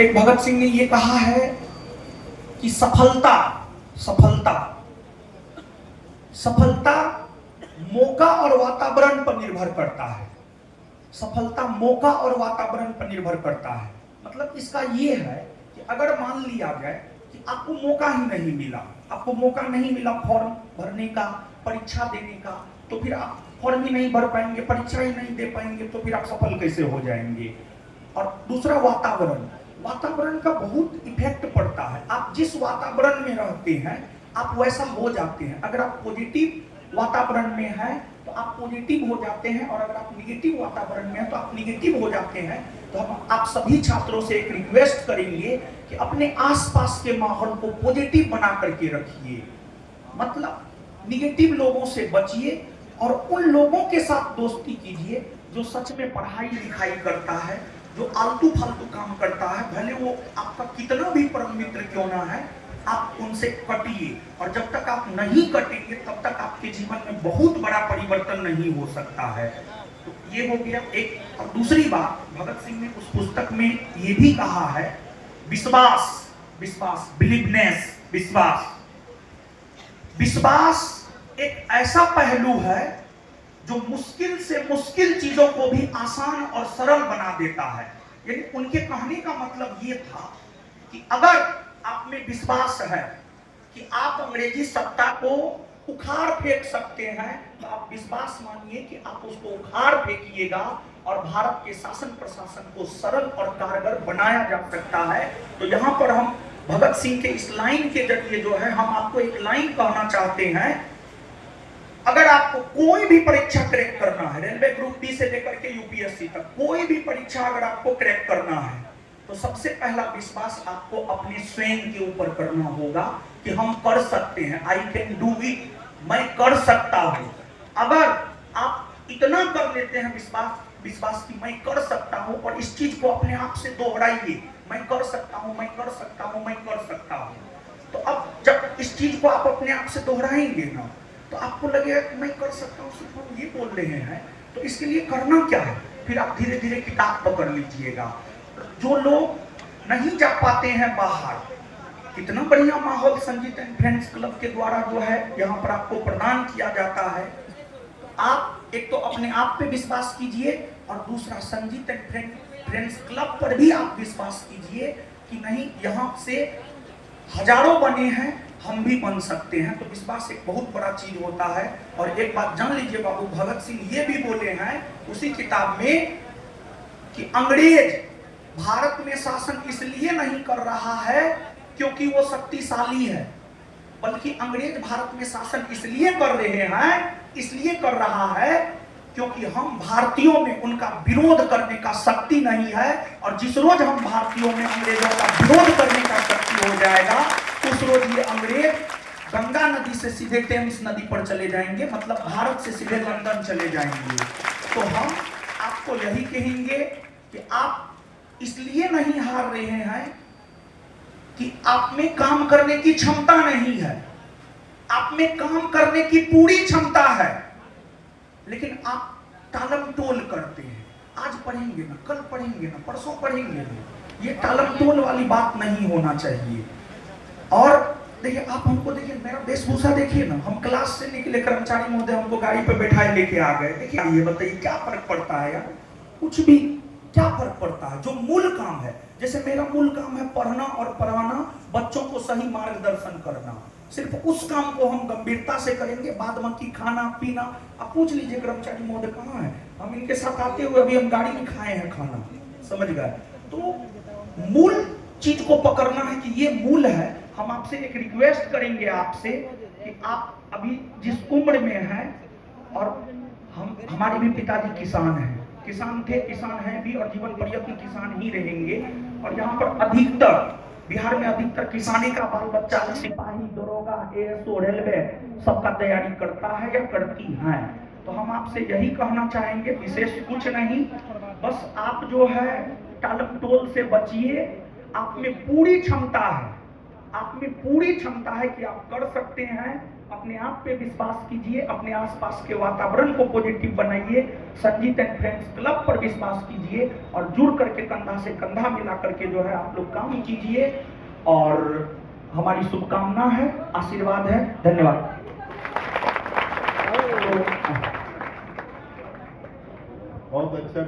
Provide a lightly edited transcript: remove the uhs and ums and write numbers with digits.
एक भगत सिंह ने ये कहा है कि सफलता सफलता सफलता मौका और वातावरण पर निर्भर करता है। सफलता मौका और वातावरण पर निर्भर करता है। मतलब इसका ये है कि अगर मान लिया जाए कि आपको मौका ही नहीं मिला, आपको मौका नहीं मिला फॉर्म भरने का, परीक्षा देने का, तो फिर आप फॉर्म ही नहीं भर पाएंगे, परीक्षा ही नहीं दे पाएंगे, तो फिर आप सफल कैसे हो जाएंगे। और दूसरा वातावरण, वातावरण का बहुत इफेक्ट पड़ता है। आप जिस वातावरण में रहते हैं आप वैसा हो जाते हैं। अगर आप पॉजिटिव वातावरण में हैं तो आप पॉजिटिव हो जाते हैं, और अगर आप निगेटिव वातावरण में हैं तो आप निगेटिव हो जाते हैं। तो हम आप सभी छात्रों से एक रिक्वेस्ट करेंगे कि अपने आसपास के माहौल को पॉजिटिव बना करके रखिए। मतलब निगेटिव लोगों से बचिए और उन लोगों के साथ दोस्ती कीजिए जो सच में पढ़ाई लिखाई करता है, जो आलतू फालतू काम करता है, भले वो आपका कितना भी परम मित्र क्यों ना है, आप उनसे कटिए। और जब तक आप नहीं कटेंगे तब तक आपके जीवन में बहुत बड़ा परिवर्तन नहीं हो सकता है। तो ये हो गया एक। और दूसरी बात, भगत सिंह ने उस पुस्तक में ये भी कहा है, विश्वास विश्वास बिलीवनेस विश्वास विश्वास एक ऐसा पहलू है जो मुश्किल से मुश्किल चीजों को भी आसान और सरल बना देता है। यानी उनके कहने का मतलब ये था कि अगर आप में विश्वास है कि आप अंग्रेजी सत्ता को उखाड़ फेंक सकते हैं, तो आप विश्वास मानिए कि आप उसको उखाड़ फेंकिएगा और भारत के शासन प्रशासन को सरल और कारगर बनाया जा सकता है। तो यहाँ पर हम भगत सिंह के इस लाइन के जरिए जो है हम आपको एक लाइन कहना चाहते हैं, अगर आपको कोई भी परीक्षा क्रैक करना है, रेलवे ग्रुप डी से लेकर के यूपीएससी तक कोई भी परीक्षा अगर आपको क्रैक करना है, तो सबसे पहला विश्वास आपको अपने स्वयं के ऊपर करना होगा कि हम कर सकते हैं। आई कैन डू इट, मैं कर सकता हूं। अगर आप इतना कर लेते हैं विश्वास कि मैं कर सकता हूं, और इस चीज को अपने आप से दोहराइए, मैं कर सकता हूं, मैं कर सकता हूं, मैं कर सकता हूं। तो अब जब इस चीज को आप अपने आप से दोहराएंगे ना, तो आपको लगेगा कि मैं कर सकता हूं, सिर्फ हम ये बोल रहे हैं। तो इसके लिए करना क्या है, फिर आप धीरे धीरे किताब पकड़ लीजिएगा। जो लोग नहीं जा पाते हैं बाहर, कितना बढ़िया माहौल संजीत एंड फ्रेंड्स क्लब के द्वारा जो है यहाँ पर आपको प्रदान किया जाता है। आप एक तो अपने आप पे विश्वास कीजिए, और दूसरा संजीत एंड फ्रेंड्स क्लब पर भी आप विश्वास कीजिए कि नहीं, यहाँ से हजारों बने हैं, हम भी बन सकते हैं। तो विश्वास एक बहुत बड़ा चीज होता है। और एक बात जान लीजिए बाबू, भगत सिंह ये भी बोले हैं उसी किताब में कि अंग्रेज भारत में शासन इसलिए नहीं कर रहा है क्योंकि वो शक्तिशाली है, बल्कि अंग्रेज भारत में शासन इसलिए कर रहे हैं, इसलिए कर रहा है क्योंकि हम भारतीयों में उनका विरोध करने का शक्ति नहीं है। और जिस रोज हम भारतीयों में अंग्रेजों का विरोध करने का शक्ति हो जाएगा, उस रोज ये अंग्रेज गंगा नदी से सीधे टेम्स नदी पर चले जाएंगे, मतलब भारत से सीधे लंदन चले जाएंगे। तो हम आपको यही कहेंगे कि आप इसलिए नहीं हार रहे हैं कि आप में काम करने की क्षमता नहीं है, आप में काम करने की पूरी क्षमता है, लेकिन आप टालम टोल करते हैं। आज पढ़ेंगे ना, कल पढ़ेंगे ना, परसों पढ़ेंगे ना, ये टालम टोल वाली बात नहीं होना चाहिए। और देखिए, आप हमको देखिए, मेरा वेशभूषा देखिए ना, हम क्लास से निकले, कर्मचारी महोदय हमको गाड़ी पे बैठाए लेके आ गए। देखिए, ये बताइए क्या फर्क पड़ता है यार, कुछ भी क्या फर्क पड़ता है। जो मूल काम है, जैसे मेरा मूल काम है पढ़ना और पढ़ाना, बच्चों को सही मार्गदर्शन करना, सिर्फ उस काम को हम गंभीरता से करेंगे। बाद बाकी खाना पीना, आप पूछ लीजिए कर्मचारी महोदय कहाँ है, हम इनके साथ आते हुए अभी हम गाड़ी में खाए हैं खाना, समझ गए। तो मूल चीज को पकड़ना है कि ये मूल है। हम आपसे एक रिक्वेस्ट करेंगे आपसे कि आप अभी जिस उम्र में हैं, और हमारे भी पिताजी किसान हैं, किसान थे, किसान हैं भी, और जीवन पर्यंत किसान ही रहेंगे। और यहाँ पर अधिकतर बिहार में अधिकतर किसानी का बाल बच्चा सिपाही, दरोगा, एएसओ, रेलवे सबका तैयारी करता है या करती हैं। तो हम आपसे यही कहना चाहेंगे, विशेष कुछ नहीं, बस आप जो है टालम टोल से बचिए। आप में पूरी क्षमता है, आप में पूरी क्षमता है कि आप कर सकते हैं। अपने आप पे विश्वास कीजिए, अपने आसपास के वातावरण को पॉजिटिव बनाइए, संजीत एंड फ्रेंड्स क्लब पर विश्वास कीजिए और जुड़ करके कंधा से कंधा मिला करके जो है आप लोग काम कीजिए। और हमारी शुभकामना है, आशीर्वाद है। धन्यवाद। बहुत अच्छा